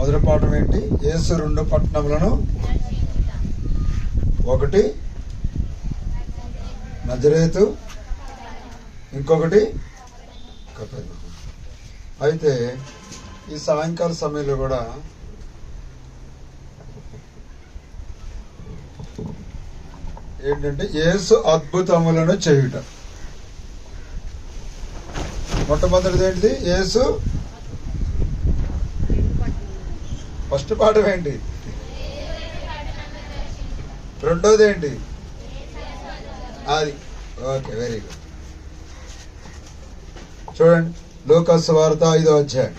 మొదటి పాఠం ఏంటి? యేసు 2 పట్టణములను, ఒకటి నజరేతు, ఇంకొకటి కపెర్నహూము. అయితే ఈ సాయంకాల సమయంలో కూడా ఏంటంటే యేసు అద్భుతములను చేయుట. మొట్టమొదటిది ఏంటిది? యేసు ఫస్ట్ పాఠం ఏంటి? రెండోది ఏంటి? అది ఓకే, వెరీ గుడ్. చూడండి, లూకా సువార్త 5వ అధ్యాయం.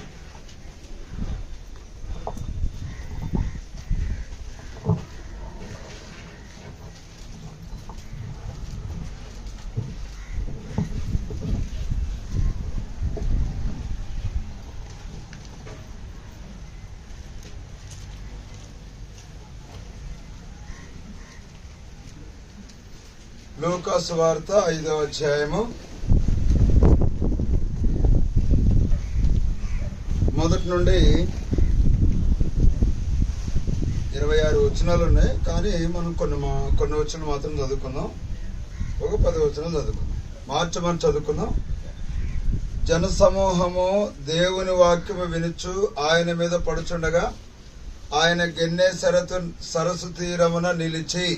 లూకా సువార్త 5వ అధ్యాయము మొదటి నుండి 26 వచనాలు ఉన్నాయి. కానీ మనం కొన్ని వచనాలు మాత్రం చదువుకుందాం. ఒక 10 వచనాలు చదువుకుందాం. మార్చమని చదువుకుందాం. జన సమూహము దేవుని వాక్యము వినుచు ఆయన మీద పడుచుండగా ఆయన గెన్నే సరస్సు తీరమున నిలిచి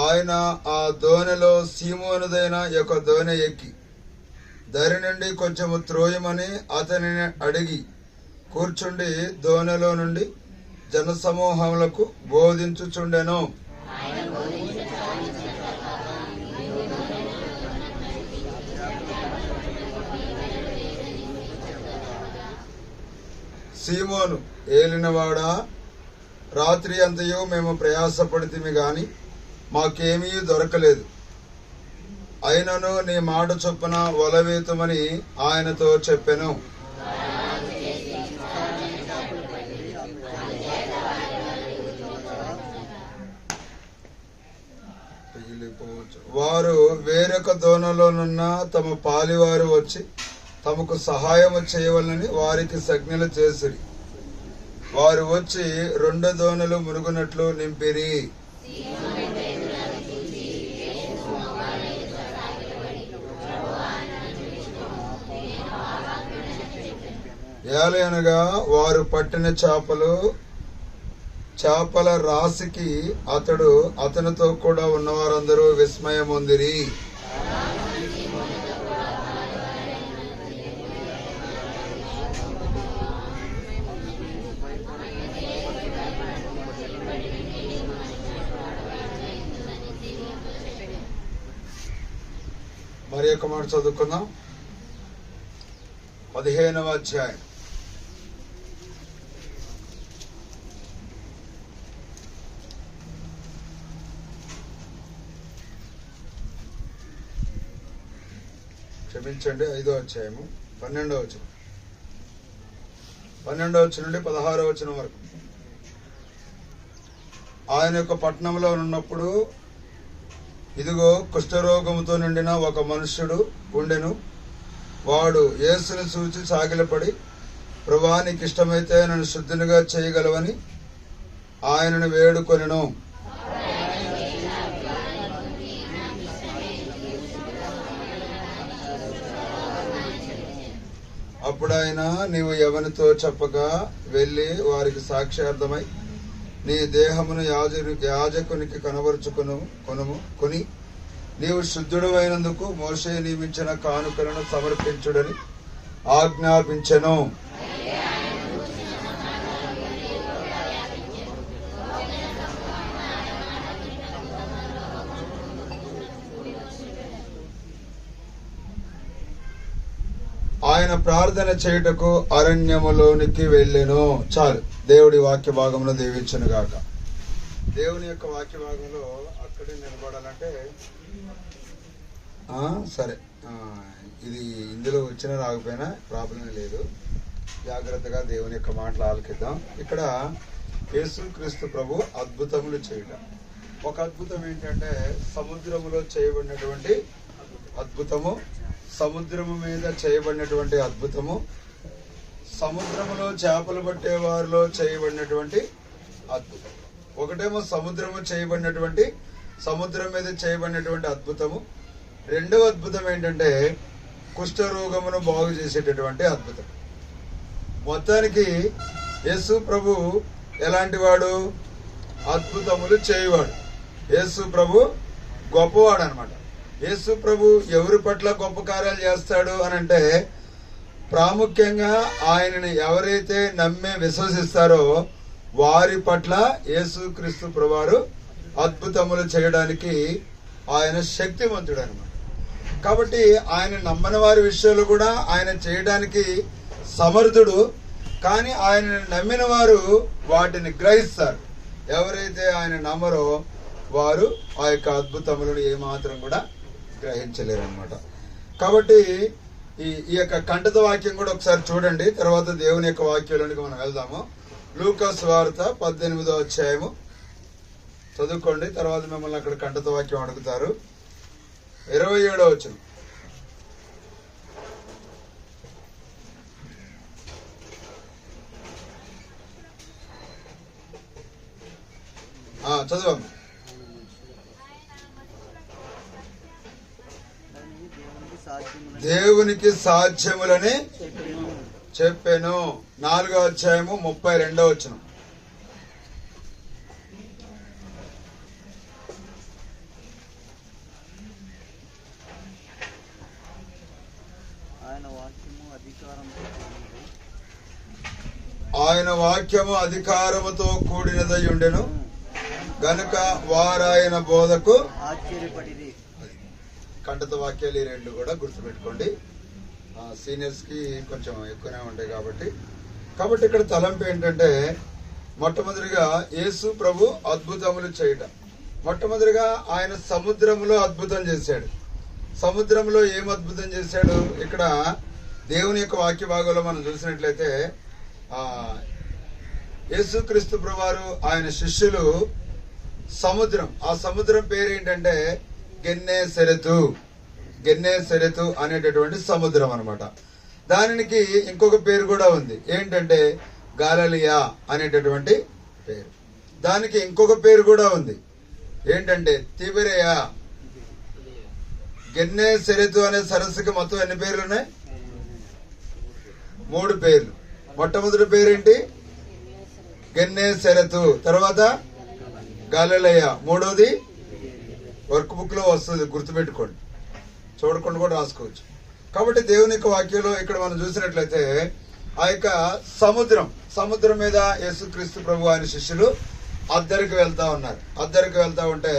ఆయన ఆ దోణిలో సీమోనుదైన యొక్క దోణి ఎక్కి దరి నుండి కొంచెము త్రోయమని అతనిని అడిగి కూర్చుండి దోణిలో నుండి జనసమూహములకు బోధించుచుండెను. సీమోను, ఏలినవాడా, రాత్రి అంతయు మేము ప్రయాసపడితిమి గాని మాకేమీ దొరకలేదు. అయినను నీ మాట చొప్పున వలవేతుమని ఆయనతో చెప్పెను. వారు వేరొక దోణిలోనున్న తమ పాలివారు వచ్చి తమకు సహాయము చేయవలనని వారికి సంజ్ఞలు చేసిరి. వారు వచ్చి 2 దోణులు మునుగునట్లు నింపిరి. ఏలయనగా వారు పట్టిన చేపల రాశికి అతనితో కూడా ఉన్నవారందరూ విస్మయమొందిరి. మరి ఒక మాట చదువుకుందాం. 15వ అధ్యాయం. క్షమించండి, 5వ అధ్యాయము 12వ వచనం. 12వ వచనం నుండి 16వ వచనం వరకు. ఆయన యొక్క పట్టణంలో ఉన్నప్పుడు ఇదిగో కుష్ఠరోగముతో నిండిన ఒక మనుష్యుడు ఉండెను. వాడు యేసుని చూచి సాగిలపడి, ప్రభువా, నీకు ఇష్టమైతే నన్ను శుద్ధినిగా చేయగలవని ఆయనను వేడుకొనెను. అప్పుడు ఆయన, నీవు ఎవరితో చెప్పగా వెళ్ళి వారికి సాక్ష్యార్థమై నీ దేహమును యాజకునికి కొని నీవు శుద్ధుడు అయినందుకు మోషే నియమించిన కానుకలను సమర్పించుడని ఆజ్ఞాపించెను. ఆయన ప్రార్థన చేయుటకు అరణ్యములోనికి వెళ్ళెను. చాలు. దేవుడి వాక్య భాగంలో దీవించును గాక. దేవుని యొక్క వాక్య భాగంలో అక్కడే నిలబడాలంటే సరే, ఇది ఇందులో వచ్చినా రాకపోయినా ప్రాబ్లం లేదు. జాగ్రత్తగా దేవుని యొక్క మాటలు ఆలకిద్దాం. ఇక్కడ యేసుక్రీస్తు ప్రభు అద్భుతములు చేయటం. ఒక అద్భుతం ఏంటంటే సముద్రములో చేయబడినటువంటి అద్భుతము, సముద్రము మీద చేయబడినటువంటి అద్భుతము, సముద్రములో చేపలు పట్టే వారిలో చేయబడినటువంటి అద్భుతం. ఒకటేమో సముద్రం మీద చేయబడినటువంటి అద్భుతము. రెండవ అద్భుతం ఏంటంటే కుష్ఠరోగమును బాగు చేసేటటువంటి అద్భుతం. మొత్తానికి యేసు ప్రభు ఎలాంటి వాడు? అద్భుతములు చేయువాడు. యేసు ప్రభు గొప్పవాడు అనమాట. యేసు ప్రభు ఎవరి పట్ల గొప్ప కార్యాలు చేస్తాడు అని అంటే, ప్రాముఖ్యంగా ఆయనని ఎవరైతే నమ్మి విశ్వసిస్తారో వారి పట్ల యేసుక్రీస్తు ప్రభువారు అద్భుతములు చేయడానికి ఆయన శక్తివంతుడు అనమాట. కాబట్టి ఆయన నమ్మని వారి విషయాలు కూడా ఆయన చేయడానికి సమర్థుడు. కానీ ఆయన నమ్మిన వారు వాటిని గ్రహిస్తారు. ఎవరైతే ఆయన నమ్మరో వారు ఆ యొక్క అద్భుతములను ఏమాత్రం కూడా గ్రహించలేరు అనమాట. కాబట్టి ఈ యొక్క కంఠత వాక్యం కూడా ఒకసారి చూడండి, తర్వాత దేవుని యొక్క వాక్యంలోనికి మనం వెళ్దాము. లూకా సువార్త 18వ అధ్యాయము చదువుకోండి. తర్వాత మిమ్మల్ని అక్కడ కంఠత వాక్యం అడుగుతారు. 27వ వచనం. చదవమ్మా. దేవునికి సాధ్యములని చెప్పాను. 4వ అధ్యాయము 32వ వచనం. ఆయన వాక్యము అధికారముతో కూడినదై ఉండెను గనుక వారాయన బోధకు ఆశ్చర్యపడిరి. కంఠత వాక్యాలు ఈ రెండు కూడా గుర్తుపెట్టుకోండి. సీనియర్స్ కి కొంచెం ఎక్కువనే ఉంటాయి కాబట్టి ఇక్కడ తలంపు ఏంటంటే, మొట్టమొదటిగా యేసు ప్రభు అద్భుతములు చేయటం. మొట్టమొదటిగా ఆయన సముద్రంలో అద్భుతం చేశాడు. సముద్రంలో ఏం అద్భుతం చేశాడు? ఇక్కడ దేవుని యొక్క వాక్య భాగంలో మనం చూసినట్లయితే యేసుక్రీస్తు ప్రభువారు ఆయన శిష్యులు ఆ సముద్రం పేరు ఏంటంటే గెన్నేసరెతు అనేటటువంటి సముద్రం అన్నమాట. దానికి ఇంకొక పేరు కూడా ఉంది. ఏంటంటే గాలిలియా అనేటటువంటి పేరు. దానికి ఇంకొక పేరు కూడా ఉంది. ఏంటంటే తిబెరియా. గెన్నేసరెతు అనే సరస్సుకి మొత్తం ఎన్ని పేర్లు ఉన్నాయి? 3 పేర్లు. మొట్టమొదటి పేరేంటి? గెన్నేసరెతు. తర్వాత గాలిలియా. మూడోది వర్క్ బుక్ లో వస్తుంది, గుర్తుపెట్టుకోండి, చూడకుండా కూడా రాసుకోవచ్చు. కాబట్టి దేవుని యొక్క వాక్యంలో ఇక్కడ మనం చూసినట్లయితే ఆ యొక్క సముద్రం మీద యేసుక్రీస్తు ప్రభు ఆయన శిష్యులు అద్దరికి వెళ్తా ఉన్నారు. అద్దరికి వెళ్తా ఉంటే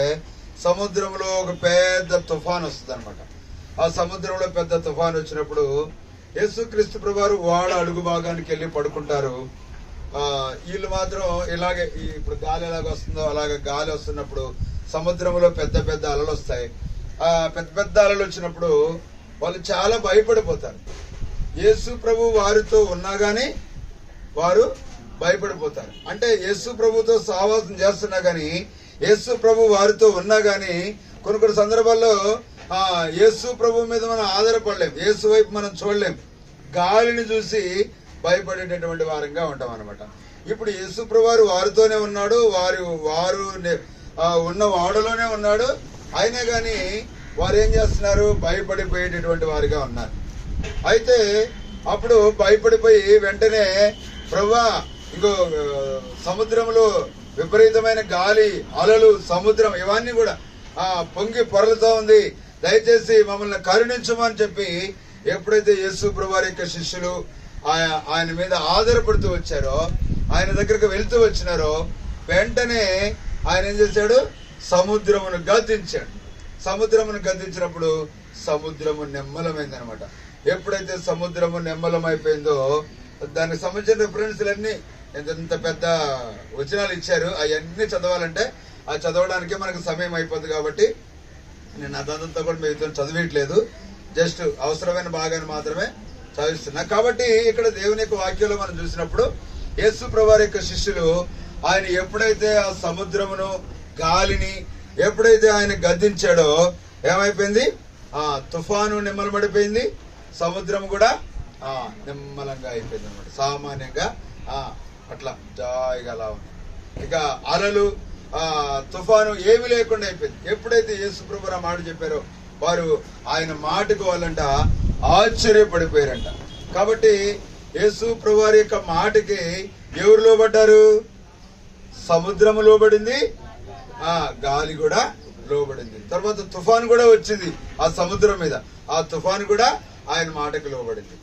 సముద్రంలో ఒక పెద్ద తుఫాన్ వస్తుంది అనమాట. ఆ సముద్రంలో పెద్ద తుఫాన్ వచ్చినప్పుడు యేసుక్రీస్తు ప్రభు వారు వాడ అడుగు భాగానికి వెళ్ళి పడుకుంటారు. వీళ్ళు మాత్రం ఇలాగే ఇప్పుడు గాలి ఎలాగ వస్తుందో అలాగే గాలి వస్తున్నప్పుడు సముద్రంలో పెద్ద పెద్ద అలలు వస్తాయి. ఆ పెద్ద పెద్ద అలలు వచ్చినప్పుడు వాళ్ళు చాలా భయపడిపోతారు. యేసు ప్రభు వారితో ఉన్నా గానీ వారు భయపడిపోతారు. అంటే యేసు ప్రభుతో సహవాసం చేస్తున్నా గానీ, యేసు ప్రభు వారితో ఉన్నా గానీ కొన్ని సందర్భాల్లో యేసు ప్రభు మీద మనం ఆధారపడలేం, యేసు వైపు మనం చూడలేం. గాలిని చూసి భయపడేటటువంటి వారంగా ఉంటాం అనమాట. ఇప్పుడు యేసు ప్రభు వారితోనే ఉన్నాడు, వారు ఉన్న వాడలోనే ఉన్నాడు. అయినా గాని వారు ఏం చేస్తున్నారు? భయపడిపోయేటటువంటి వారిగా ఉన్నారు. అయితే అప్పుడు భయపడిపోయి వెంటనే ప్రభువా, ఇంకో సముద్రంలో విపరీతమైన గాలి, అలలు, సముద్రం ఇవన్నీ కూడా పొంగి పొరలుతూ ఉంది, దయచేసి మమ్మల్ని కరుణించమని చెప్పి ఎప్పుడైతే యేసు ప్రభువారి యొక్క శిష్యులు ఆయన మీద ఆధారపడుతూ వచ్చారో, ఆయన దగ్గరకు వెళ్తూ వచ్చినారో, వెంటనే ఆయన ఏం చేశాడు? సముద్రమును గద్దించాడు. సముద్రమును గద్దించినప్పుడు సముద్రము నిమ్మలమైంది అనమాట. ఎప్పుడైతే సముద్రము నిమ్మలమైపోయిందో దానికి సంబంధించిన రిఫరెన్స్లన్నీ ఎంత పెద్ద వచనాలు ఇచ్చారు. అవన్నీ చదవాలంటే చదవడానికి మనకు సమయం అయిపోతుంది. కాబట్టి నేను అదంతా కూడా మీతో చదివేయట్లేదు, జస్ట్ అవసరమైన భాగాన్ని మాత్రమే చదివిస్తున్నా. కాబట్టి ఇక్కడ దేవుని యొక్క వాక్యంలో మనం చూసినప్పుడు యేసు ప్రభువారి యొక్క శిష్యులు ఆయన ఎప్పుడైతే ఆ సముద్రమును, గాలిని ఎప్పుడైతే ఆయన గద్దించాడో ఏమైపోయింది? తుఫాను నిమ్మలమడిపోయింది, సముద్రం కూడా నిమ్మలంగా అయిపోయింది అనమాట. సామాన్యంగా అట్లా జాయిగా అలా ఉంది. ఇక అలలు తుఫాను ఏమి లేకుండా అయిపోయింది. ఎప్పుడైతే యేసు ప్రభు ఆ మాట చెప్పారో వారు ఆయన మాటకు వాళ్ళంట ఆశ్చర్యపడిపోయారంట. కాబట్టి యేసు ప్రభు వారి యొక్క మాటకి ఎవరు లోబడ్డారు? సముద్రము లోబడింది, గాలి కూడా లోబడింది. తర్వాత తుఫాను కూడా వచ్చింది ఆ సముద్రం మీద. ఆ తుఫాను కూడా ఆయన మాటకు లోబడింది.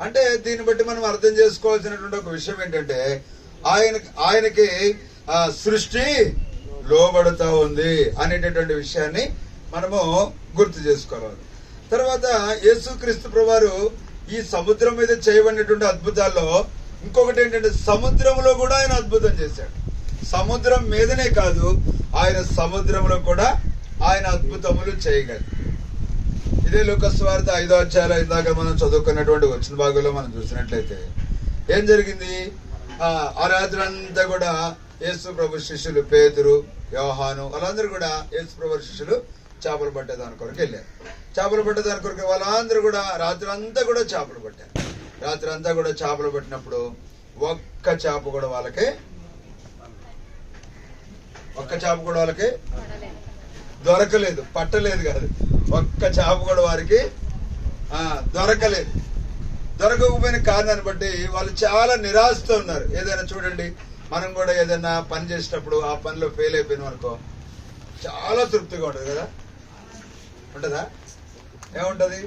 అంటే దీన్ని బట్టి మనం అర్థం చేసుకోవాల్సినటువంటి ఒక విషయం ఏంటంటే ఆయనకి సృష్టి లోబడుతూ ఉంది అనేటటువంటి విషయాన్ని మనము గుర్తు చేసుకోవాలి. తర్వాత యేసుక్రీస్తు ప్రభువారు ఈ సముద్రం మీద చేయబడినటువంటి అద్భుతాల్లో ఇంకొకటి ఏంటంటే సముద్రంలో కూడా ఆయన అద్భుతం చేశాడు. సముద్రం మీదనే కాదు, ఆయన సముద్రంలో కూడా ఆయన అద్భుతములు చేయగలరు. ఇదే లూకాసు వార్త 5వ అధ్యాయం ఇందాక మనం చదువుకున్నటువంటి వచ్చిన భాగంలో మనం చూసినట్లయితే ఏం జరిగింది? ఆ రాత్రి అంతా కూడా యేసు ప్రభు శిష్యులు పేతురు, యోహాను వాళ్ళందరూ కూడా యేసు ప్రభు శిష్యులు చేపలు పట్టేదాని కొరకు వెళ్ళారు. చేపలు పట్టేదాని కొరకు వాళ్ళందరూ కూడా రాత్రి అంతా కూడా చేపలు పట్టారు. రాత్రి అంతా కూడా చేపలు పట్టినప్పుడు ఒక్క చేప కూడా వాళ్ళకి దొరకలేదు. పట్టలేదు కాదు, ఒక్క చేప కూడా వారికి దొరకలేదు. దొరకకపోయిన కారణాన్ని బట్టి వాళ్ళు చాలా నిరాశతో ఉన్నారు. ఏదైనా చూడండి, మనం కూడా ఏదైనా పని చేసేటప్పుడు ఆ పనిలో ఫెయిల్ అయిపోయినాం అనుకో చాలా తృప్తిగా ఉంటుంది కదా, ఉంటుందా? ఏముంటది?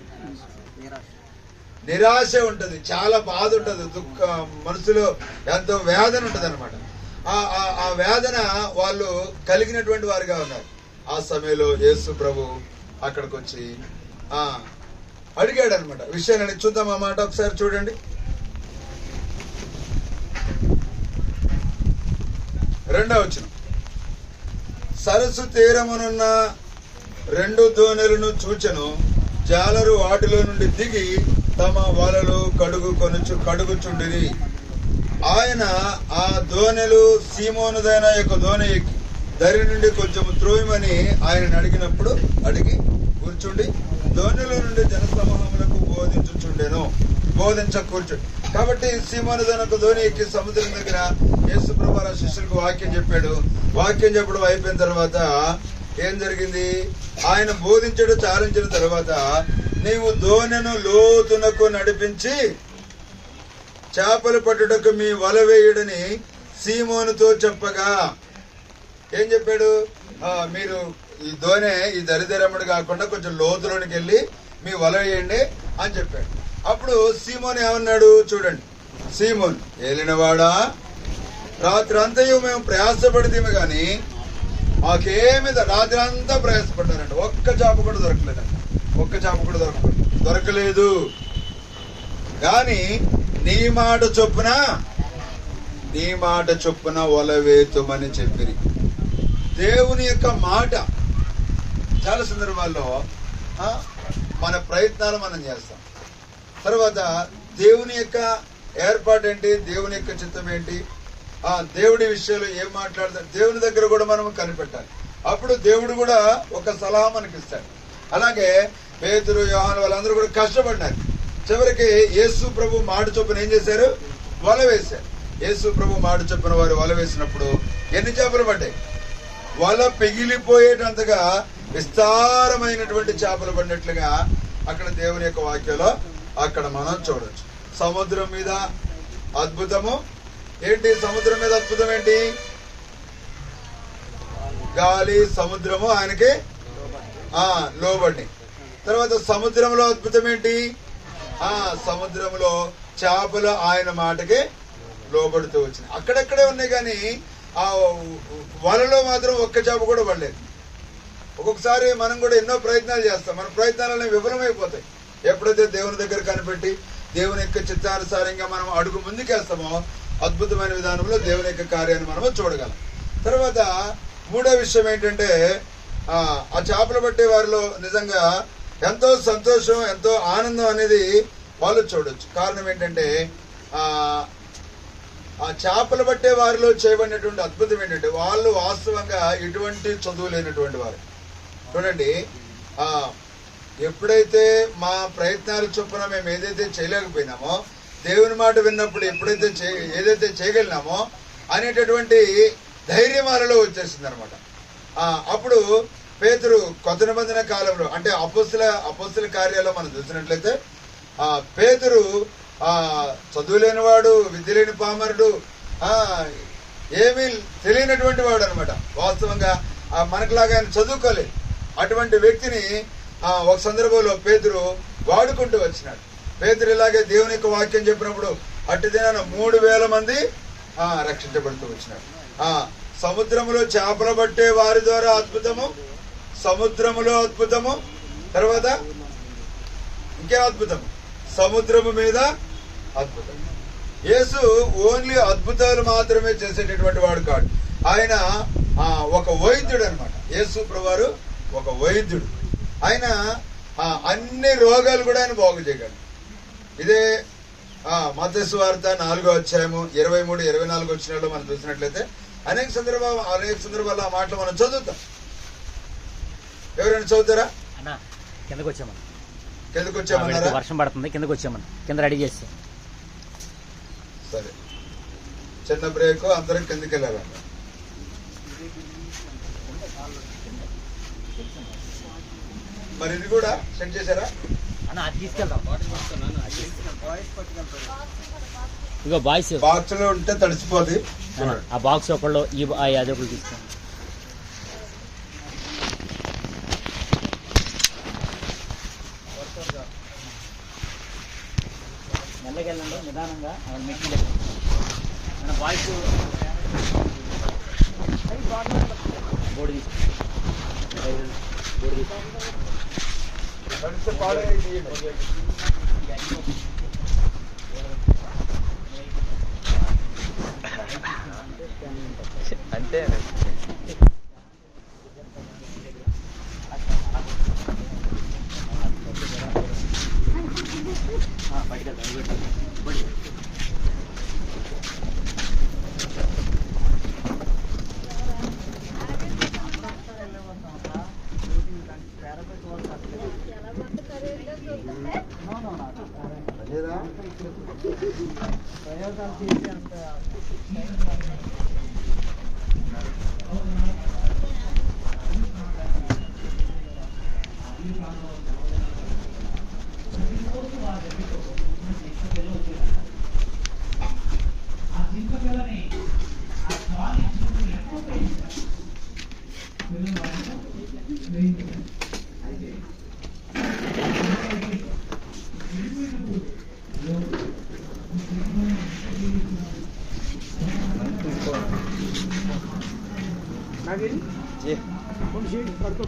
నిరాశ ఉంటుంది, చాలా బాధ ఉంటుంది, దుఃఖం, మనసులో ఎంతో వేదన ఉంటుంది అనమాట. ఆ వేదన వాళ్ళు కలిగినటువంటి వారిగా ఉన్నారు. ఆ సమయంలో యేసు ప్రభు అక్కడికి వచ్చి అడిగాడు అనమాట విషయాన్ని. చూద్దాం ఆ మాట ఒకసారి చూడండి. 2వ వచనం. సరస్సు తీరమునున్న 2 దోణెలను చూచెను. జాలరు వాటిలో నుండి దిగి తమ వలలు కడుగుచుండిరి. ఆయన ఆ దోణెలు సీమోనుదైన యొక్క దోణి ఎక్కి దరి నుండి కొంచెం త్రోయమని ఆయన అడిగి కూర్చుండి దోణిలో నుండి జనసమూహములకు బోధించ కూర్చుండి. కాబట్టి సీమోనుదైన ఒక దోణి ఎక్కి సముద్రం దగ్గర యేసు ప్రభువు శిష్యులకు వాక్యం చెప్పాడు. వాక్యం చెప్పడం అయిపోయిన తర్వాత ఏం జరిగింది? ఆయన బోధించడం చాలించిన తర్వాత నీవు దోణెను లోతునకు నడిపించి చేపలు పట్టుటకు మీ వల వేయుడని సీమోనుతో చెప్పగా ఏం చెప్పాడు? మీరు ఈ దోణె ఈ దరిద్రముడు కాకుండా కొంచెం లోతులోనికి వెళ్ళి మీ వల వేయండి అని చెప్పాడు. అప్పుడు సీమోను ఏమన్నాడు చూడండి. సీమోన్, ఏలినవాడా, రాత్రి అంతయు మేము ప్రయాసపడితేమే కానీ మాకేమి రాత్రి అంతా ప్రయాసపడ్డారంట, ఒక్క చేప కూడా దొరకలేదు. కానీ నీ మాట చొప్పున వల వేతుమని చెప్పిరి. దేవుని యొక్క మాట. చాలా సందర్భాల్లో మన ప్రయత్నాలు మనం చేస్తాం. తర్వాత దేవుని యొక్క ఏర్పాటు ఏంటి, దేవుని యొక్క చిత్తం ఏంటి, దేవుడి విషయంలో ఏం మాట్లాడతాడు, దేవుని దగ్గర కూడా మనం కనిపెట్టాలి. అప్పుడు దేవుడు కూడా ఒక సలహా మనకి ఇస్తాడు. అలాగే పేతురు, యోహాను వాళ్ళందరూ కూడా కష్టపడ్డారు. చివరికి యేసు ప్రభు మాట చొప్పున ఏం చేశారు? వల వేశారు. యేసు ప్రభు మాట చొప్పున వారు వల వేసినప్పుడు ఎన్ని చేపలు పడ్డాయి? వల పిగిలిపోయేటంతగా విస్తారమైనటువంటి చేపలు పడినట్లుగా అక్కడ దేవుని యొక్క వాక్యంలో అక్కడ మనం చూడొచ్చు. సముద్రం మీద అద్భుతము ఏంటి? సముద్రం మీద అద్భుతం ఏంటి? గాలి, సముద్రము ఆయనకి లోబడి. తర్వాత సముద్రంలో అద్భుతం ఏంటి? సముద్రంలో చేపలు ఆయన మాటకి లోబడుతూ వచ్చినాయి. అక్కడక్కడే ఉన్నాయి కానీ ఆ వలలో మాత్రం ఒక్క చేప కూడా పడలేదు. ఒక్కొక్కసారి మనం కూడా ఎన్నో ప్రయత్నాలు చేస్తాం, మన ప్రయత్నాలన్నీ విఫలమైపోతాయి. ఎప్పుడైతే దేవుని దగ్గర కనిపెట్టి దేవుని యొక్క చిత్తానుసారంగా మనం అడుగు ముందుకేస్తామో అద్భుతమైన విధానంలో దేవుని యొక్క కార్యాన్ని మనము చూడగలం. తర్వాత 3వ విషయం ఏంటంటే ఆ చేపలు పట్టే వారిలో నిజంగా ఎంతో సంతోషం, ఎంతో ఆనందం అనేది వాళ్ళు చూడొచ్చు. కారణం ఏంటంటే ఆ చేపలు పట్టే వారిలో చేయబడినటువంటి అద్భుతం ఏంటంటే వాళ్ళు వాస్తవంగా ఎటువంటి చదువు లేనటువంటి వారు. చూడండి, ఎప్పుడైతే మా ప్రయత్నాల చొప్పున మేము ఏదైతే చేయలేకపోయినామో, దేవుని మాట విన్నప్పుడు ఎప్పుడైతే ఏదైతే చేయగలిగినామో అనేటటువంటి ధైర్యం వాళ్ళలో వచ్చేసింది అనమాట. అప్పుడు పేతురు కొత్త నిబంధన కాలంలో అంటే అపోస్తుల కార్యాల్లో మనం చూసినట్లయితే పేతురు చదువులేనివాడు, విద్య లేని పామరుడు, ఏమీ తెలియనటువంటి వాడు అనమాట. వాస్తవంగా మనకులాగా ఆయన చదువుకోలేదు. అటువంటి వ్యక్తిని ఒక సందర్భంలో పేతురు వాడుకుంటూ వచ్చినాడు. పేతురు ఇలాగే దేవుని యొక్క వాక్యం చెప్పినప్పుడు అట్టి దినాన 3,000 మంది రక్షించబడుతూ వచ్చినాడు. సముద్రములో చేపలు పట్టే వారి ద్వారా అద్భుతము, సముద్రములో అద్భుతము, తర్వాత ఇంకే అద్భుతము, సముద్రము మీద అద్భుతం. యేసు ఓన్లీ అద్భుతాలు మాత్రమే చేసేటటువంటి వాడు కాదు. ఆయన ఒక వైద్యుడు అనమాట. యేసు ప్రభువారు ఒక వైద్యుడు. ఆయన అన్ని రోగాలు కూడా ఆయన బాగు చేయగలడు. ఇదే మత్తయి సువార్త 4వ అధ్యాయము 23, 24 వచ్చినాల్లో మనం చూసినట్లయితే అనేక సందర్భాల్లో ఆ మాటలు మనం చదువుతాం. ఎవరైనా చదువుతారా? కిందకు వచ్చామన్నారా? వర్షం పడుతుంది, కిందకు వచ్చామని కింద రెడీ చేసి. సరే, చిన్న బ్రేక్, అందరం కిందకి వెళ్ళాలంట. మరి ఇది కూడా సెట్ చేశారా? తీసుకెళ్దాం. ఇగో బాయ్స్ బాక్స్ లో ఉంటే తడిసిపోద్ది. ఆ బాక్స్ ఒకళ్ళు అది ఒకళ్ళు తీసుకోండి. మెల్లకెళ్ళండి, నిదానంగా మెట్లు బాయ్స్ బోర్డు అంతే.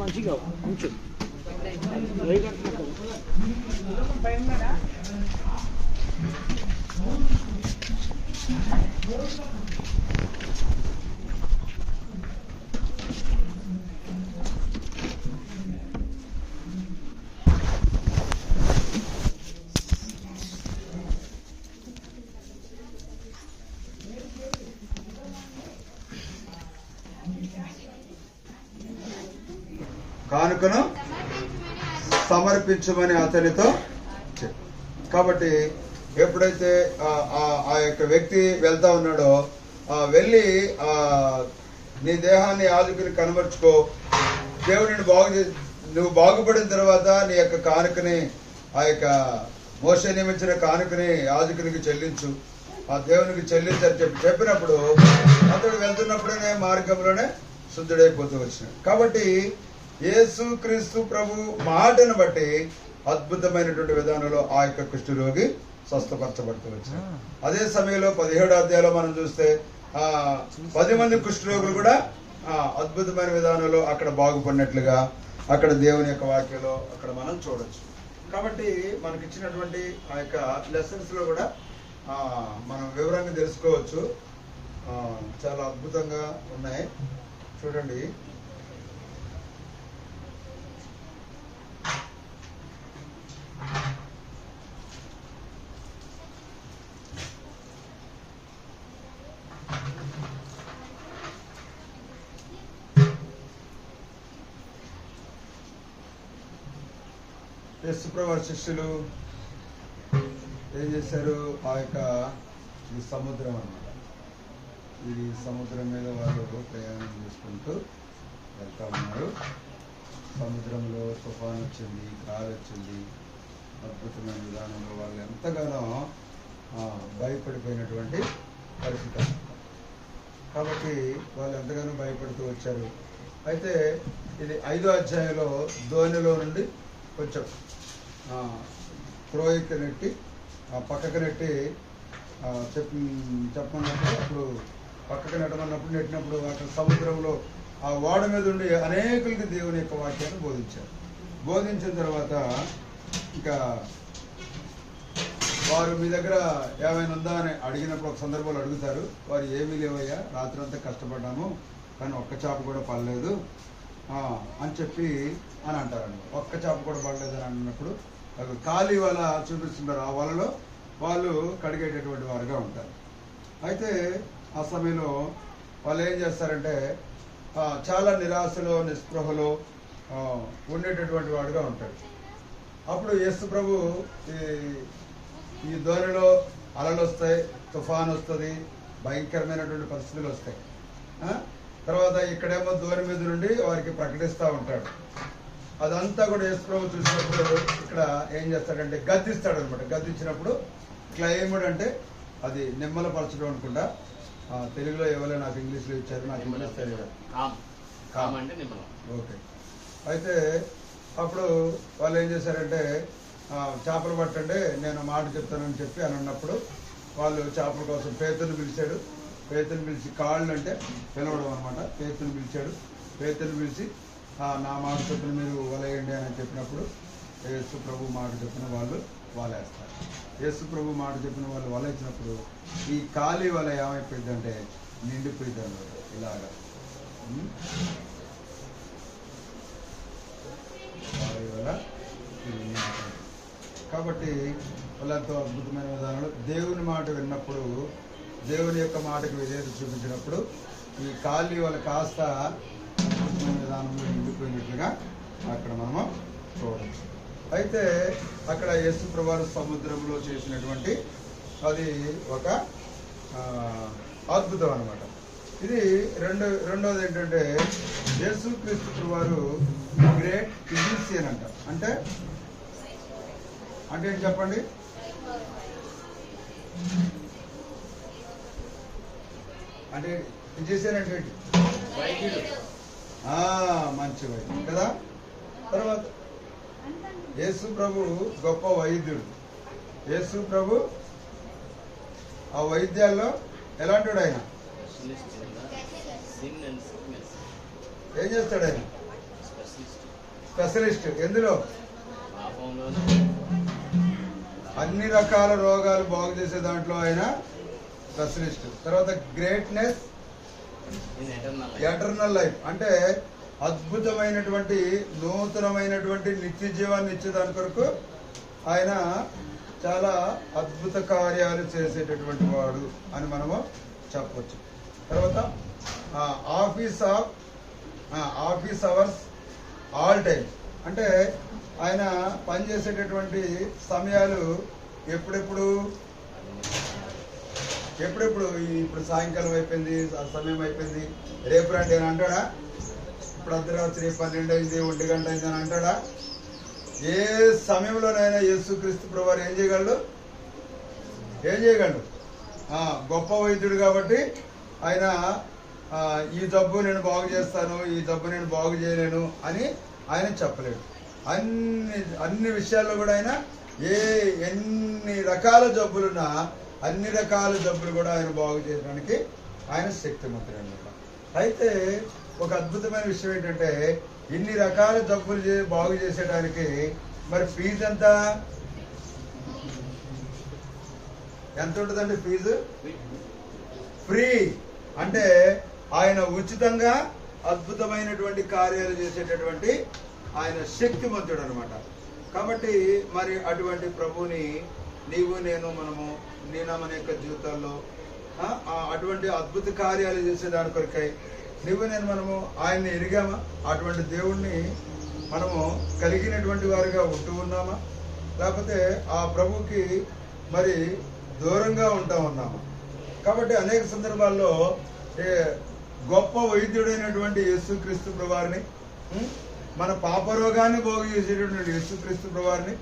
మంచిగా కొంచెం కానుకను సమర్పించమని అతనితో చెప్పు. కాబట్టి ఎప్పుడైతే ఆ యొక్క వ్యక్తి వెళ్తా ఉన్నాడో వెళ్ళి నీ దేహాన్ని యాజకుని కనబరుచుకో, దేవుడిని నువ్వు బాగుపడిన తర్వాత నీ యొక్క కానుకని, ఆ యొక్క మోషే నియమించిన కానుకని యాజకునికి చెల్లించు, ఆ దేవునికి చెల్లించని చెప్పినప్పుడు అతడు వెళ్తున్నప్పుడే మార్గంలోనే శుద్ధుడైపోతూ వచ్చినాడు. కాబట్టి యేసు క్రీస్తు ప్రభు మాటను బట్టి అద్భుతమైనటువంటి విధానంలో ఆ యొక్క కుష్ఠరోగి స్వస్థపరచబడుతూ వచ్చాడు. అదే సమయంలో 17వ అధ్యాయంలో మనం చూస్తే 10 మంది కుష్ఠరోగులు కూడా అద్భుతమైన విధానంలో అక్కడ బాగుపడినట్లుగా అక్కడ దేవుని యొక్క వాక్యంలో అక్కడ మనం చూడొచ్చు. కాబట్టి మనకి ఇచ్చినటువంటి ఆ యొక్క లెసన్స్ లో కూడా మనం వివరంగా తెలుసుకోవచ్చు. చాలా అద్భుతంగా ఉన్నాయి, చూడండి. యేసుప్రభు వారి శిష్యులు ఏం చేశారు? ఆ యొక్క ఈ సముద్రం అన్నమాట, ఈ సముద్రం మీద వాళ్ళు ప్రయాణం చేసుకుంటూ వెళ్తా ఉన్నారు. సముద్రంలో తుఫాన్ వచ్చింది, గాలి వచ్చింది. అద్భుతమైన విధానంలో వాళ్ళు ఎంతగానో భయపడిపోయినటువంటి పరిస్థితి. కాబట్టి వాళ్ళు ఎంతగానో భయపడుతూ వచ్చారు. అయితే ఇది 5వ అధ్యాయంలో ధోనిలో నుండి కొంచెం త్రోయికి నెట్టి పక్కకు నెట్టి చెప్పమన్నప్పుడు, అప్పుడు పక్కకు నెట్టమన్నప్పుడు నెట్టినప్పుడు అక్కడ సముద్రంలో ఆ ఓడ మీద ఉండి అనేకులకి దేవుని యొక్క వాక్యాన్ని బోధించారు. బోధించిన తర్వాత ఇంకా వారు మీ దగ్గర ఏమైనా ఉందా అని అడిగినప్పుడు ఒక సందర్భంలో అడుగుతారు. వారు ఏమీ లేవయ్యా, రాత్రంతా కష్టపడ్డాము కానీ ఒక్క చేప కూడా పడలేదు అని చెప్పి అని అంటారండి. ఒక్క చేప కూడా పడలేదు అని అన్నప్పుడు ఖాళీ వల చూపిస్తున్నారు. ఆ వలలో వాళ్ళు కడిగేటటువంటి వారుగా ఉంటారు. అయితే ఆ సమయంలో వాళ్ళు ఏం చేస్తారంటే చాలా నిరాశలో నిస్పృహలో ఉండేటటువంటి వాడుగా ఉంటాడు. అప్పుడు యేసు ప్రభు ఈ ధోనిలో అలలు వస్తాయి, తుఫాన్ వస్తుంది, భయంకరమైనటువంటి పరిస్థితులు వస్తాయి. తర్వాత ఇక్కడేమో ధోని మీద నుండి వారికి ప్రకటిస్తూ ఉంటాడు. అదంతా కూడా యేసు ప్రభు చూసినప్పుడు ఇక్కడ ఏం చేస్తాడంటే గద్దిస్తాడు అనమాట. గద్దించినప్పుడు క్లైమ్డ్ అంటే అది నిమ్మలపరచడం అనుకుంటా. తెలుగులో ఎవరో నాకు ఇంగ్లీష్లో ఇచ్చారు, నాకు ఇంగ్లీష్ తెలియదు. ఓకే. అయితే అప్పుడు వాళ్ళు ఏం చేశారంటే చేపలు పట్టండి, నేను మాట చెప్తానని చెప్పి అని అన్నప్పుడు వాళ్ళు చేపల కోసం పేతుని పిలిచాడు. పేతుని పిలిచి కాళ్ళు అంటే పిలవడం అనమాట. పేతుని పిలిచాడు. పేతుని పిలిచి నా మాట చెప్పిన మీరు వలేయండి అని చెప్పినప్పుడు యేసు ప్రభు మాట చెప్పిన వాళ్ళు వలేస్తారు. యేసు ప్రభు మాట చెప్పిన వాళ్ళు వలేసినప్పుడు ఈ ఖాళీ వల ఏమైపోయిందంటే నిండిపోయింది అనమాట. ఇలాగా ఖాళీ వల కాబట్టి వాళ్ళంతో అద్భుతమైన విధానంలో దేవుని మాట విన్నప్పుడు, దేవుని యొక్క మాటకు విధేయత చూపించినప్పుడు ఈ ఖాళీ వల కాస్త అద్భుతమైన విధానంలో నిండిపోయినట్లుగా అక్కడ మనము చూడవచ్చు. అయితే అక్కడ యేసు ప్రభువు సముద్రంలో చేసినటువంటి అది ఒక అద్భుతం అన్నమాట. ఇది రెండోది ఏంటంటే యేసు క్రీస్తు ప్రభువు గ్రేట్ ఫిజిషియన్ అంట. అంటే ఏంటి చెప్పండి? అంటే ఫిజిషియన్ అంటే ఏంటి? మంచి వైద్యుడు కదా. తర్వాత యేసు ప్రభు గొప్ప వైద్యుడు. యేసు ప్రభు ఆ వైద్యాల్లో ఎలాంటి ఆయన? ఏం చేస్తాడు ఆయన? స్పెషలిస్ట్. ఎందులో? అన్ని రకాల రోగాలు బాగు చేసే దాంట్లో ఆయన స్పెషలిస్ట్. తర్వాత గ్రేట్నెస్ ఎటర్నల్ లైఫ్ అంటే అద్భుతమైనటువంటి నూతనమైనటువంటి నిత్య జీవాన్ని ఇచ్చేదాని కొరకు ఆయన చాలా అద్భుత కార్యాలు చేసేటటువంటి వాడు అని మనము చెప్పవచ్చు. తర్వాత ఆఫీస్ అవర్స్ ఆల్ టైమ్ అంటే ఆయన పనిచేసేటటువంటి సమయాలు ఎప్పుడెప్పుడు ఇప్పుడు సాయంకాలం అయిపోయింది, సమయం అయిపోయింది, రేపు రండి అని అంటాడా? ఇప్పుడు అర్ధరాత్రి 12 అయింది, 1 గంట అయింది అని అంటాడా? ఏ సమయంలోనైనా యేసుక్రీస్తు ప్రభువారు ఏం చేయగలడు? గొప్ప వైద్యుడు కాబట్టి ఆయన ఈ జబ్బు నేను బాగు చేస్తాను, ఈ జబ్బు నేను బాగు చేయలేను అని ఆయన చెప్పలేడు. అన్ని విషయాల్లో కూడా ఆయన ఎన్ని రకాల జబ్బులున్నా అన్ని రకాల జబ్బులు కూడా ఆయన బాగు చేయడానికి ఆయన శక్తిమంతుడు అన్నమాట. అయితే ఒక అద్భుతమైన విషయం ఏంటంటే ఇన్ని రకాల జబ్బులు బాగు చేసేటానికి మరి ఫీజు ఎంత ఉంటుందండి? Fee free. అంటే ఆయన ఉచితంగా అద్భుతమైనటువంటి కార్యాలు చేసేటటువంటి ఆయన శక్తిమంతుడు అనమాట. కాబట్టి మరి అటువంటి ప్రభుని నీవు నేను మనము మన యొక్క జీవితాల్లో అటువంటి అద్భుత కార్యాలు చేసేదాని కొరకై నువ్వు నేను మనము ఆయన్ని ఎరిగామా? అటువంటి దేవుణ్ణి మనము కలిగినటువంటి వారిగా ఉంటూ ఉన్నామా, లేకపోతే ఆ ప్రభుకి మరి దూరంగా ఉంటా ఉన్నామా? కాబట్టి అనేక సందర్భాల్లో గొప్ప వైద్యుడైనటువంటి యేసుక్రీస్తు ప్రభువారిని, మన పాపరోగాన్ని బాగు చేసేటటువంటి యేసుక్రీస్తు ప్రభువారిని,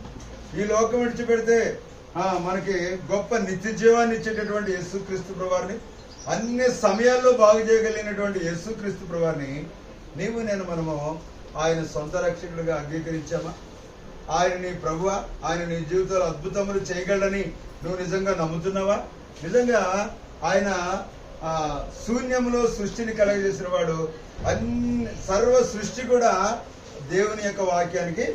ఈ లోకం విడిచిపెడితే మనకి గొప్ప నిత్య జీవాన్ని ఇచ్చేటటువంటి యేసుక్రీస్తు ప్రభువారిని, అన్ని సమయాల్లో బాగు చేయగలిగినటువంటి యేసుక్రీస్తు ప్రభువారిని నేను మనము ఆయన సొంత రక్షకుడిగా అంగీకరించామా? ఆయన నీ ప్రభువా, ఆయన నీ జీవితంలో అద్భుతములు చేయగలడని నువ్వు నిజంగా నమ్ముతున్నావా? నిజంగా ఆయన శూన్యంలో సృష్టిని కలగజేసిన వాడు. సర్వ సృష్టి కూడా దేవుని యొక్క వాక్యాన్ని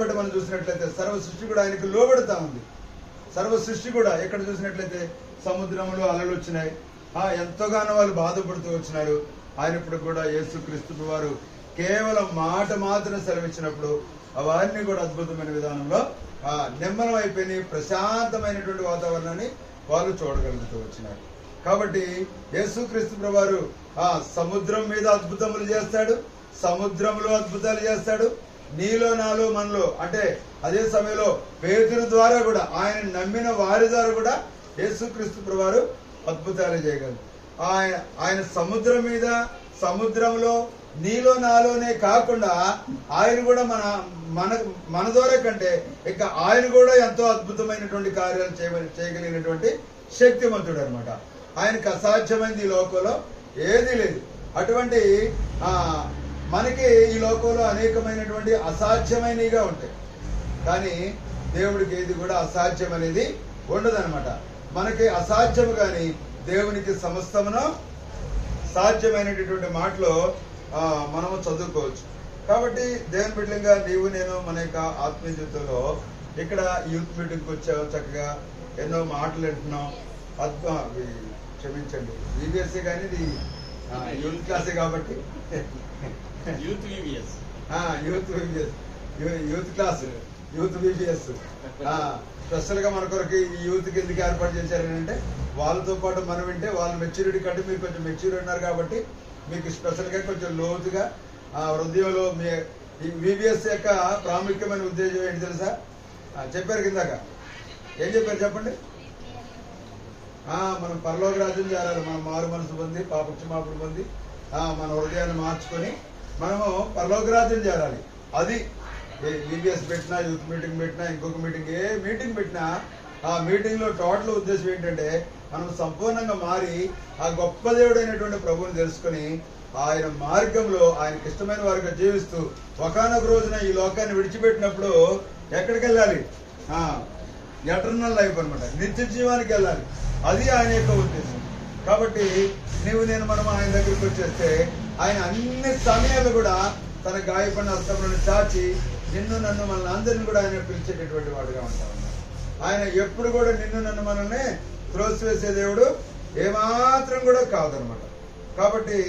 బట్టి మనం చూసినట్లయితే సర్వ సృష్టి కూడా ఆయనకు లోబడుతూ ఉంది. సర్వ సృష్టి కూడా ఎక్కడ చూసినట్లయితే సముద్రంలో అలలు వచ్చినాయి, ఎంతగానో వాళ్ళు బాధపడుతూ వచ్చినారు. ఆయనప్పుడు కూడా యేసుక్రీస్తు వారు కేవలం మాట మాత్రం సెలవిచ్చినప్పుడు అవన్నీ కూడా అద్భుతమైన విధానంలో నిమ్మలం అయిపోయి ప్రశాంతమైనటువంటి వాతావరణాన్ని వాళ్ళు చూడగలుగుతూ వచ్చినారు. కాబట్టి యేసుక్రీస్తు ప్రభువారు సముద్రం మీద అద్భుతములు చేస్తాడు, సముద్రంలో అద్భుతాలు చేస్తాడు, నీలో నాలో మనలో. అంటే అదే సమయంలో పేతురు ద్వారా కూడా, ఆయన నమ్మిన వారి ద్వారా కూడా యేసుక్రీస్తు ప్రభువారు అద్భుతాలు చేయగలరు. ఆయన సముద్రం మీద, సముద్రంలో, నీలో నాలోనే కాకుండా ఆయన కూడా మన ద్వారా కంటే ఇక ఆయన కూడా ఎంతో అద్భుతమైనటువంటి కార్యాలు చేయగలిగినటువంటి శక్తివంతుడు అనమాట. ఆయనకు అసాధ్యమైనది ఈ లోకంలో ఏదీ లేదు. అటువంటి మనకి ఈ లోకంలో అనేకమైనటువంటి అసాధ్యమైనవిగా ఉంటాయి, కానీ దేవుడికి ఏది కూడా అసాధ్యం అనేది ఉండదనమాట. మనకి అసాధ్యము కానీ దేవునికి సమస్తమును సాధ్యమైనటువంటి మాటలో మనము చదువుకోవచ్చు. కాబట్టి దేవుని బిడ్డలుగా నేను మన యొక్క ఆత్మీయ జీవితంలో ఇక్కడ యూత్ మీటింగ్కి వచ్చాము, చక్కగా ఎన్నో మాటలు వింటున్నాం. క్షమించండి, బీబీఎస్సీ కానీ ఇది యూత్ క్లాసే కాబట్టి youth class, youth BBS special గా మన కొరకు ఈ యూత్ కి ఎందుకు ఏర్పాటు చేశారంటే, వాళ్ళతో పాటు మనం వింటే వాళ్ళ మెచ్యూరిటీ కంటే మీరు కొంచెం మెచ్యూర్ ఉన్నారు కాబట్టి మీకు స్పెషల్ గా కొంచెం లోతుగా హృదయంలో మీ బీబీఎస్ యొక్క ప్రాముఖ్యమైన ఉద్దేశం ఏంటి తెలుసా? చెప్పారు కిందాక. ఏం చెప్పారు చెప్పండి? మనం పరలోక రాజ్యం చేరాలి. మనం మారు మనసు పొంది పాపక్షమాపణ పొంది మన హృదయాన్ని మార్చుకొని మనము పరలోక రాజ్యం చేరాలి. అది బీబీఎస్ పెట్టినా, యూత్ మీటింగ్ పెట్టినా, ఇంకొక మీటింగ్, ఏ మీటింగ్ పెట్టినా ఆ మీటింగ్ లో టోటల్ ఉద్దేశం ఏంటంటే మనం సంపూర్ణంగా మారి ఆ గొప్ప దేవుడైనటువంటి ప్రభువుని తెలుసుకొని ఆయన మార్గంలో ఆయనకి ఇష్టమైన వారిగా జీవిస్తూ ఒకానొక రోజున ఈ లోకాన్ని విడిచిపెట్టినప్పుడు ఎక్కడికి వెళ్ళాలి? ఎటర్నల్ లైఫ్ అనమాట, నిత్య జీవానికి వెళ్ళాలి. అది ఆయన యొక్క ఉద్దేశం. కాబట్టి మనం ఆయన దగ్గరికి వచ్చేస్తే ఆయన అన్ని సమయాలు కూడా తన గాయపడిన హస్తములను చాచి నిన్ను నన్ను మనల్ని అందరినీ కూడా ఆయన పిలిచేటటువంటి వాడుగా ఉంటా ఉన్నాడు. ఆయన ఎప్పుడు కూడా నిన్ను నన్ను మనల్ని త్రోసివేసే దేవుడు ఏమాత్రం కూడా కాదనమాట. కాబట్టి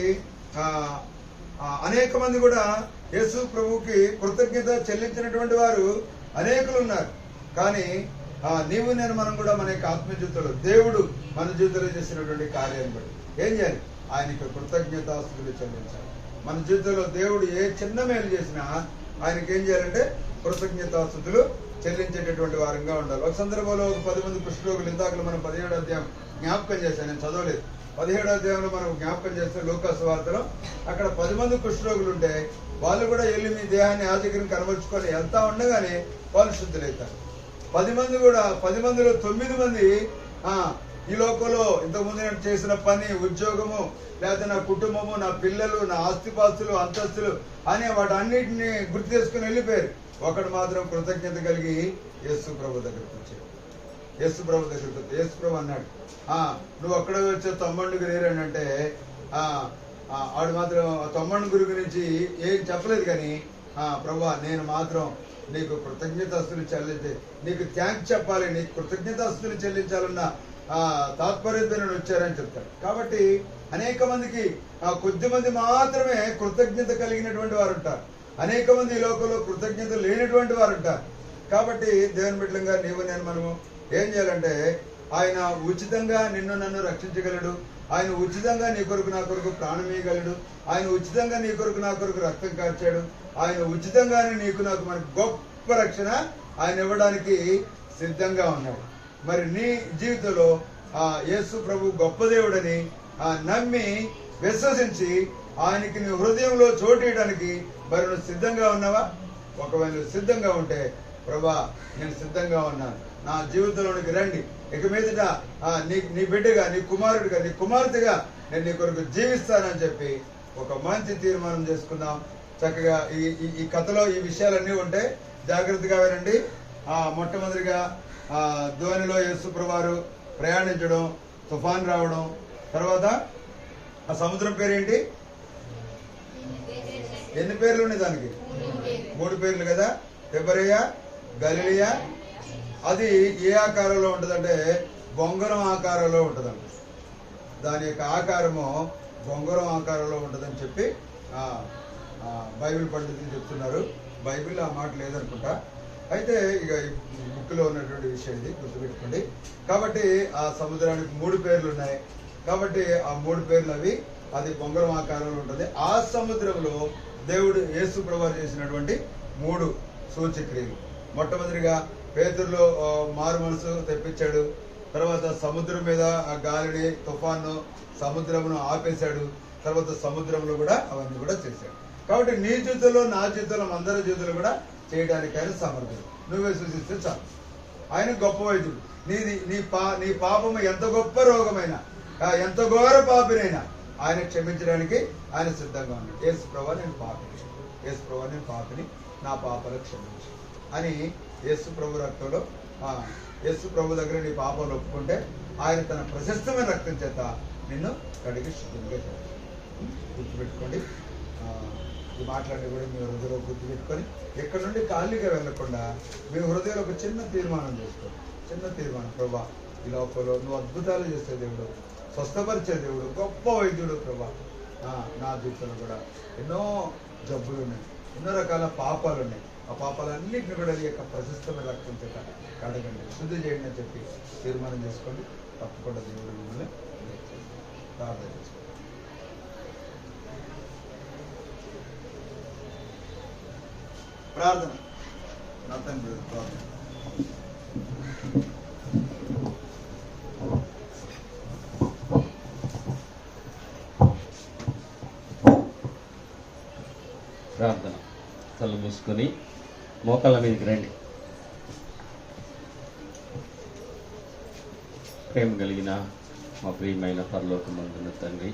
అనేక మంది కూడా యేసు ప్రభువుకి కృతజ్ఞత చెల్లించినటువంటి వారు అనేకులు ఉన్నారు. కానీ మనం కూడా మన యొక్క ఆత్మ జీవితంలో దేవుడు మన జీవితంలో చేసినటువంటి కార్యాన్ని బట్టి ఏం చేయాలి? ఆయనకి కృతజ్ఞతాస్తుతులు చెల్లించాలి. మన జీవితంలో దేవుడు ఏ చిన్న మేలు చేసినా ఆయనకి ఏం చేయాలంటే కృతజ్ఞతాస్తుతులు చెల్లించేటటువంటి వారంగా ఉండాలి. ఒక సందర్భంలో ఒక 10 మంది కుష్ఠరోగులు, ఇందాకలు మనం 17వ అధ్యాయం జ్ఞాపకం చేశాను, నేను చదవలేదు. 17వ అధ్యాయంలో మనం జ్ఞాపకం చేస్తే లూకా సువార్తలో అక్కడ 10 మంది కుష్ఠరోగులు ఉంటే వాళ్ళు కూడా వెళ్ళి మీ దేహాన్ని యాజకుని కనబరుచుకొని వెళ్తా ఉండగానే వాళ్ళు శుద్ధులవుతారు. 10 మందిలో 9 మంది ఈ లోకంలో ఇంతకుముందు నేను చేసిన పని, ఉద్యోగము, లేకపోతే నా కుటుంబము, నా పిల్లలు, నా ఆస్తిపాస్తులు, అంతస్తులు అనే వాటన్నిటిని గుర్తు చేసుకుని వెళ్ళిపోయారు. ఒకడు మాత్రం కృతజ్ఞత కలిగి యేసు ప్రభు దగ్గరకు వచ్చాడు. యేసు ప్రభు అన్నాడు, నువ్వు అక్కడే వచ్చే తమ్ముడికి రేరని అంటే ఆడు మాత్రం తమ్ముడి గురించి ఏం చెప్పలేదు. కానీ ప్రభు నేను మాత్రం నీకు కృతజ్ఞతాస్తులు నీకు థ్యాంక్స్ చెప్పాలి, నీకు కృతజ్ఞతాస్తులు చెల్లించాలన్న తాత్పర్యంతో నేను వచ్చారని చెప్తాడు. కాబట్టి అనేక మందికి కొద్ది మంది మాత్రమే కృతజ్ఞత కలిగినటువంటి వారు ఉంటారు. అనేక మంది ఈ లోకంలో కృతజ్ఞత లేనటువంటి వారు ఉంటారు. కాబట్టి దేవుని బిడ్డలంగా మనము ఏం చేయాలంటే ఆయన ఉచితంగా నిన్ను నన్ను రక్షించగలడు. ఆయన ఉచితంగా నీ కొరకు నా కొరకు ప్రాణం ఇవ్వగలడు. ఆయన ఉచితంగా నీ కొరకు నా కొరకు రక్తం కార్చాడు. ఆయన ఉచితంగానే నీకు నాకు మనకు గొప్ప రక్షణ ఆయన ఇవ్వడానికి సిద్ధంగా ఉన్నాడు. మరి నీ జీవితంలో యేసు ప్రభు గొప్ప దేవుడని నమ్మి విశ్వసించి ఆయనకి నీ హృదయంలో చోటు ఇవ్వడానికి మరి నువ్వు సిద్ధంగా ఉన్నావా? ఒకవేళ నువ్వు సిద్ధంగా ఉంటే, ప్రభా నేను సిద్ధంగా ఉన్నాను, నా జీవితంలోనికి రండి, ఇక మీదట నీ బిడ్డగా, నీ కుమారుడిగా, నీ కుమార్తెగా నేను నీ కొరకు జీవిస్తానని చెప్పి ఒక మంచి తీర్మానం చేసుకుందాం. చక్కగా ఈ కథలో ఈ విషయాలన్నీ ఉంటే జాగ్రత్తగా వినండి. మొట్టమొదటిగా ధోనిలో యేసు ప్రభువారు ప్రయాణించడం, తుఫాన్ రావడం, తర్వాత ఆ సముద్రం పేరేంటి? ఎన్ని పేర్లు ఉన్నాయి దానికి? 3 పేర్లు కదా. తిబెరియా, గలిలియా. అది ఏ ఆకారంలో ఉంటుందంటే బొంగరం ఆకారంలో ఉంటుందంట. దాని యొక్క ఆకారము బొంగరం ఆకారంలో ఉంటుందని చెప్పి బైబిల్ పండితులు చెప్తున్నారు. బైబిల్ ఆ మాట లేదనుకుంటా. అయితే ఇక బుక్లో ఉన్నటువంటి విషయం ఇది గుర్తుపెట్టుకోండి. కాబట్టి ఆ సముద్రానికి 3 పేర్లు ఉన్నాయి. కాబట్టి ఆ 3 పేర్లు అవి, అది బొంగరం ఆకారంలో ఉంటుంది. ఆ సముద్రంలో దేవుడు యేసు ప్రభువారు చేసినటువంటి 3 సూచక్రియలు. మొట్టమొదటిగా పేతురులో మారు మనసు తెప్పించాడు. తర్వాత సముద్రం మీద ఆ గాలిని, తుఫాను, సముద్రమును ఆపేశాడు. తర్వాత సముద్రంలో కూడా అవన్నీ కూడా చేశాడు. కాబట్టి నీ జీవితంలో, నా జీవితంలో, అందరి జీవితంలో కూడా చేయడానికి ఆయన సమర్థుడు. నువ్వే సూచిస్తే చాలు. ఆయన గొప్ప వైద్యుడు. నీ పాపము ఎంత గొప్ప రోగమైనా, ఎంత ఘోర పాపినైనా ఆయన క్షమించడానికి ఆయన సిద్ధంగా ఉన్నాడు. యేసు ప్రభువా నేను పాపిని, యేసు ప్రభువా నేను పాపిని, నా పాపాలు క్షమించు అని యేసు ప్రభు రక్తంలో, యేసు ప్రభు దగ్గర నీ పాపాలు ఒప్పుకుంటే ఆయన తన ప్రశస్తమైన రక్తం చేత నిన్ను కడిగి శుద్ధంగా చేస్తాడు. గుర్తుపెట్టుకోండి. ఈ మాట్లాడి కూడా మీ హృదయంలో గుర్తుపెట్టుకొని ఎక్కడి నుండి ఖాళీగా వెళ్లకుండా మీ హృదయంలో ఒక చిన్న తీర్మానం చేసుకోండి. చిన్న తీర్మానం, ప్రభా ఈ లోపల నువ్వు అద్భుతాలు చేసే దేవుడు, స్వస్థపరిచే దేవుడు, గొప్ప వైద్యుడు ప్రభా. నా జీవితంలో కూడా ఎన్నో జబ్బులు ఉన్నాయి, ఎన్నో రకాల పాపాలు ఉన్నాయి. ఆ పాపాలన్నింటినీ కూడా ఈ యొక్క ప్రశస్తమైన రక్తం చేత కడగండి, శుద్ధి చేయండి అని చెప్పి తీర్మానం చేసుకోండి. తప్పకుండా దేవుడు మిమ్మల్ని ప్రార్థన చేసుకోండి. ప్రార్థన. నా తండ్రి ప్రార్థన. ప్రార్థన. కళ్ళు మూసుకొని మోకాళ్ళ మీదకి రండి. ప్రేమ కలిగిన మా ప్రియమైన పరలోకమందున్న తండ్రి,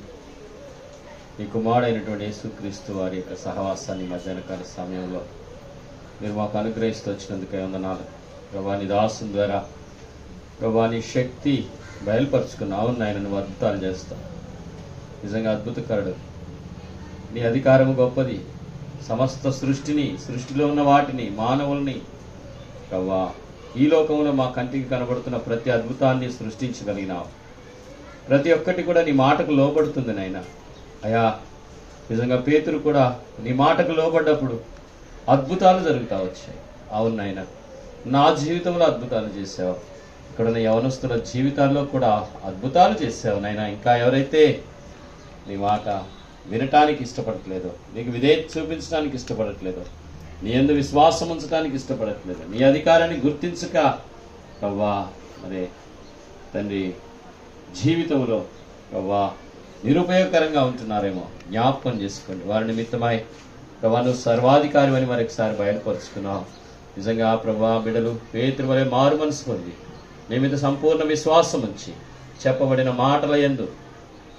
మీ కుమారుడైనటువంటి యేసుక్రీస్తు వారి యొక్క సహవాసాన్ని మధ్యాహ్న కాల సమయంలో మీరు మాకు అనుగ్రహిస్తూ వచ్చినందుకే వందనాలు ప్రభా. నీ దాసుని ద్వారా ప్రభా నీ శక్తి బయలుపరుచుకున్నావు. నాయన నువ్వు అద్భుతాలు చేస్తావు. నిజంగా అద్భుతకరుడు. నీ అధికారము గొప్పది. సమస్త సృష్టిలో ఉన్న వాటిని, మానవుల్ని ప్రభా ఈ లోకంలో మా కంటికి కనబడుతున్న ప్రతి అద్భుతాన్ని సృష్టించగలిగినావు. ప్రతి ఒక్కటి కూడా నీ మాటకు లోబడుతుంది నాయన. అయా నిజంగా పేతురు కూడా నీ మాటకు లోబడ్డప్పుడు అద్భుతాలు జరుగుతూ వచ్చాయి. అవును నాయన, నా జీవితంలో అద్భుతాలు చేసావు. ఇక్కడున్న యవనస్తుల జీవితాల్లో కూడా అద్భుతాలు చేసావు నాయన. ఇంకా ఎవరైతే నీ మాట వినటానికి ఇష్టపడట్లేదో, నీకు విధేయత చూపించడానికి ఇష్టపడట్లేదో, నీ యందు విశ్వాసం ఉంచడానికి ఇష్టపడట్లేదు, నీ అధికారాన్ని గుర్తించక ప్రవ్వా అదే తండ్రి జీవితంలో ప్రవ్వా నిరుపయోగకరంగా ఉంటున్నారేమో జ్ఞాపకం చేసుకోండి. వారి నిమిత్తమై ప్రభా నువ్వు సర్వాధికారి అని మరొకసారి బయలుపరుచుకున్నావు. నిజంగా ప్రభా బిడ్డలు పేతురు వలె మారు మనసు పొంది నీ మీద సంపూర్ణ విశ్వాసం ఉంచి చెప్పబడిన మాటల యందు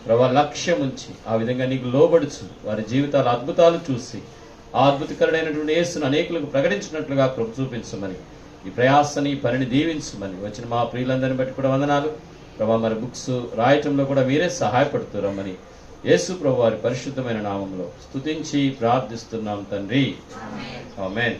ప్రభా లక్ష్యం ఉంచి ఆ విధంగా నీకు లోబడుచు వారి జీవితాల అద్భుతాలు చూసి ఆ అద్భుతకరుడైనటువంటి యేసును అనేకులకు ప్రకటించినట్లుగా కృప చూపించమని, ఈ ప్రయాసని పనిని దీవించమని వచ్చిన మా ప్రియులందరిని బట్టి కూడా వందనాలు ప్రభా. మరి బుక్స్ రాయటంలో కూడా మీరే సహాయపడుతురమ్మని యేసు ప్రభు వారి పరిశుద్ధమైన నామంలో స్తుతించి ప్రార్థిస్తున్నాం తండ్రి. ఆమేన్.